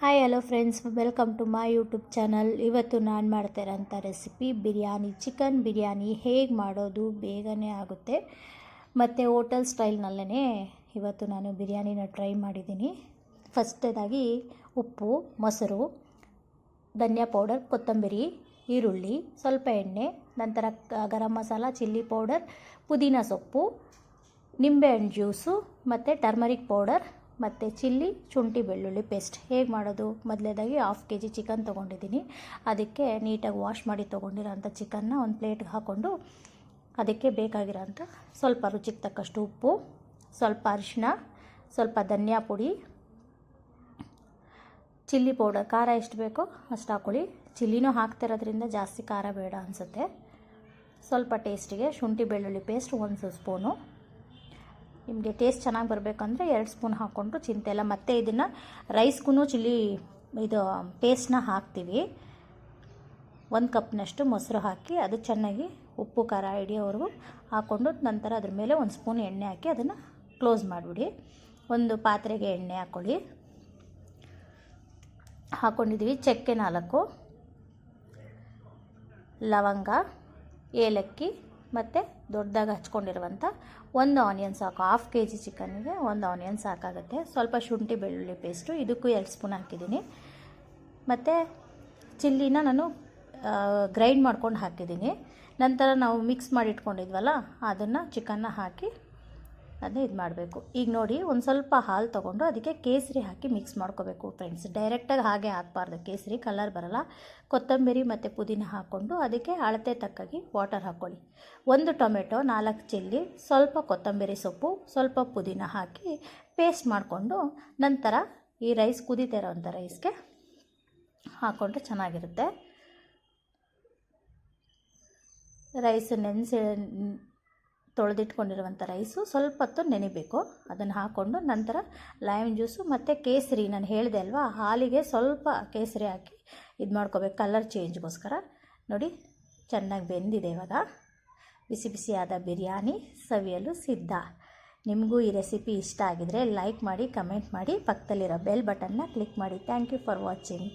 Hi hello friends, welcome to my YouTube channel. ಇವತ್ತು ನಾನು ಮಾಡ್ತಾ ಇರೋಂಥ ರೆಸಿಪಿ ಬಿರಿಯಾನಿ, ಚಿಕನ್ ಬಿರಿಯಾನಿ ಹೇಗೆ ಮಾಡೋದು, ಬೇಗನೆ ಆಗುತ್ತೆ ಮತ್ತು ಹೋಟೆಲ್ ಸ್ಟೈಲ್ನಲ್ಲೇ ಇವತ್ತು ನಾನು ಬಿರಿಯಾನಿನ ಟ್ರೈ ಮಾಡಿದ್ದೀನಿ. ಫಸ್ಟೇದಾಗಿ ಉಪ್ಪು, ಮೊಸರು, ಧನಿಯಾ ಪೌಡರ್, ಕೊತ್ತಂಬರಿ, ಈರುಳ್ಳಿ, ಸ್ವಲ್ಪ ಎಣ್ಣೆ, ನಂತರ ಗರಂ ಮಸಾಲ, ಚಿಲ್ಲಿ ಪೌಡರ್, ಪುದೀನ ಸೊಪ್ಪು, ನಿಂಬೆಹಣ್ಣು ಜ್ಯೂಸು ಮತ್ತು ಟರ್ಮರಿಕ್ ಪೌಡರ್ ಮತ್ತು ಚಿಲ್ಲಿ, ಶುಂಠಿ ಬೆಳ್ಳುಳ್ಳಿ ಪೇಸ್ಟ್. ಹೇಗೆ ಮಾಡೋದು? ಮೊದಲೇದಾಗಿ 1/2 kg ಚಿಕನ್ ತೊಗೊಂಡಿದ್ದೀನಿ. ಅದಕ್ಕೆ ನೀಟಾಗಿ ವಾಶ್ ಮಾಡಿ ತೊಗೊಂಡಿರೋಂಥ ಚಿಕನ್ನ ಒಂದು ಪ್ಲೇಟ್ಗೆ ಹಾಕ್ಕೊಂಡು ಅದಕ್ಕೆ ಬೇಕಾಗಿರೋಂಥ ಸ್ವಲ್ಪ ರುಚಿಗೆ ತಕ್ಕಷ್ಟು ಉಪ್ಪು, ಸ್ವಲ್ಪ ಅರಿಶಿನ, ಸ್ವಲ್ಪ ಧನಿಯಾ ಪುಡಿ, ಚಿಲ್ಲಿ ಪೌಡರ್, ಖಾರ ಎಷ್ಟು ಬೇಕೋ ಅಷ್ಟು ಹಾಕ್ಕೊಳ್ಳಿ. ಚಿಲ್ಲಿನೂ ಹಾಕ್ತಿರೋದ್ರಿಂದ ಜಾಸ್ತಿ ಖಾರ ಬೇಡ ಅನಿಸುತ್ತೆ. ಸ್ವಲ್ಪ ಟೇಸ್ಟಿಗೆ ಶುಂಠಿ ಬೆಳ್ಳುಳ್ಳಿ ಪೇಸ್ಟ್ 1 ಸ್ಪೂನು. ನಿಮಗೆ ಟೇಸ್ಟ್ ಚೆನ್ನಾಗಿ ಬರಬೇಕಂದ್ರೆ 2 ಸ್ಪೂನ್ ಹಾಕ್ಕೊಂಡ್ರು ಚಿಂತೆ ಇಲ್ಲ. ಮತ್ತು ಇದನ್ನು ರೈಸ್ಗೂ ಚಿಲ್ಲಿ ಪೇಸ್ಟ್ನ ಹಾಕ್ತೀವಿ. 1 ಕಪ್ನಷ್ಟು ಮೊಸರು ಹಾಕಿ ಅದು ಚೆನ್ನಾಗಿ ಉಪ್ಪು ಖಾರ ಹಿಡಿಯೋವರೆಗೂ ಹಾಕ್ಕೊಂಡು ನಂತರ ಅದ್ರ ಮೇಲೆ 1 ಸ್ಪೂನ್ ಎಣ್ಣೆ ಹಾಕಿ ಅದನ್ನು ಕ್ಲೋಸ್ ಮಾಡಿಬಿಡಿ. ಒಂದು ಪಾತ್ರೆಗೆ ಎಣ್ಣೆ ಹಾಕ್ಕೊಂಡಿದ್ದೀವಿ. ಚಕ್ಕೆ 4, ಲವಂಗ, ಏಲಕ್ಕಿ ಮತ್ತು ದೊಡ್ಡದಾಗಿ ಹಚ್ಕೊಂಡಿರುವಂಥ 1 ಆನಿಯನ್ ಸಾಕು. 1/2 kg ಚಿಕನ್ನಿಗೆ 1 ಆನಿಯನ್ ಸಾಕಾಗುತ್ತೆ. ಸ್ವಲ್ಪ ಶುಂಠಿ ಬೆಳ್ಳುಳ್ಳಿ ಪೇಸ್ಟು, ಇದಕ್ಕೂ 2 ಸ್ಪೂನ್ ಹಾಕಿದ್ದೀನಿ. ಮತ್ತು ಚಿಲ್ಲಿನ ನಾನು ಗ್ರೈಂಡ್ ಮಾಡ್ಕೊಂಡು ಹಾಕಿದ್ದೀನಿ. ನಂತರ ನಾವು ಮಿಕ್ಸ್ ಮಾಡಿ ಇಟ್ಕೊಂಡಿದ್ವಲ್ಲ ಅದನ್ನು ಚಿಕನ್ನ ಹಾಕಿ ಅದನ್ನ ಇದು ಮಾಡಬೇಕು. ಈಗ ನೋಡಿ, ಒಂದು ಸ್ವಲ್ಪ ಹಾಲು ತೊಗೊಂಡು ಅದಕ್ಕೆ ಕೇಸರಿ ಹಾಕಿ ಮಿಕ್ಸ್ ಮಾಡ್ಕೋಬೇಕು ಫ್ರೆಂಡ್ಸ್. ಡೈರೆಕ್ಟಾಗಿ ಹಾಗೆ ಹಾಕಬಾರ್ದು, ಕೇಸರಿ ಕಲರ್ ಬರೋಲ್ಲ. ಕೊತ್ತಂಬರಿ ಮತ್ತು ಪುದೀನ ಹಾಕ್ಕೊಂಡು ಅದಕ್ಕೆ ಅಳತೆ ತಕ್ಕಾಗಿ ವಾಟರ್ ಹಾಕ್ಕೊಳ್ಳಿ. 1 ಟೊಮೆಟೊ, 4 ಚಿಲ್ಲಿ, ಸ್ವಲ್ಪ ಕೊತ್ತಂಬರಿ ಸೊಪ್ಪು, ಸ್ವಲ್ಪ ಪುದೀನ ಹಾಕಿ ಪೇಸ್ಟ್ ಮಾಡಿಕೊಂಡು ನಂತರ ಈ ರೈಸ್ ಕುದೀತಾ ಇರೋವಂಥ ರೈಸ್ಗೆ ಹಾಕ್ಕೊಂಡ್ರೆ ಚೆನ್ನಾಗಿರುತ್ತೆ. ರೈಸ್ ತೊಳೆದಿಟ್ಕೊಂಡಿರುವಂಥ ರೈಸು ಸ್ವಲ್ಪ ಹೊತ್ತು ನೆನೆಬೇಕು. ಅದನ್ನು ಹಾಕ್ಕೊಂಡು ನಂತರ ಲೈಮ್ ಜ್ಯೂಸು ಮತ್ತು ಕೇಸರಿ, ನಾನು ಹೇಳಿದೆ ಅಲ್ವಾ, ಹಾಲಿಗೆ ಸ್ವಲ್ಪ ಕೇಸರಿ ಹಾಕಿ ಇದು ಮಾಡ್ಕೋಬೇಕು, ಕಲರ್ ಚೇಂಜ್ಗೋಸ್ಕರ. ನೋಡಿ, ಚೆನ್ನಾಗಿ ಬೆಂದಿದೆ. ಇವಾಗ ಬಿಸಿ ಬಿಸಿಯಾದ ಬಿರಿಯಾನಿ ಸವಿಯಲು ಸಿದ್ಧ. ನಿಮಗೂ ಈ ರೆಸಿಪಿ ಇಷ್ಟ ಆಗಿದರೆ ಲೈಕ್ ಮಾಡಿ, ಕಮೆಂಟ್ ಮಾಡಿ, ಪಕ್ಕದಲ್ಲಿರೋ ಬೆಲ್ ಬಟನ್ನ ಕ್ಲಿಕ್ ಮಾಡಿ. Thank you for watching.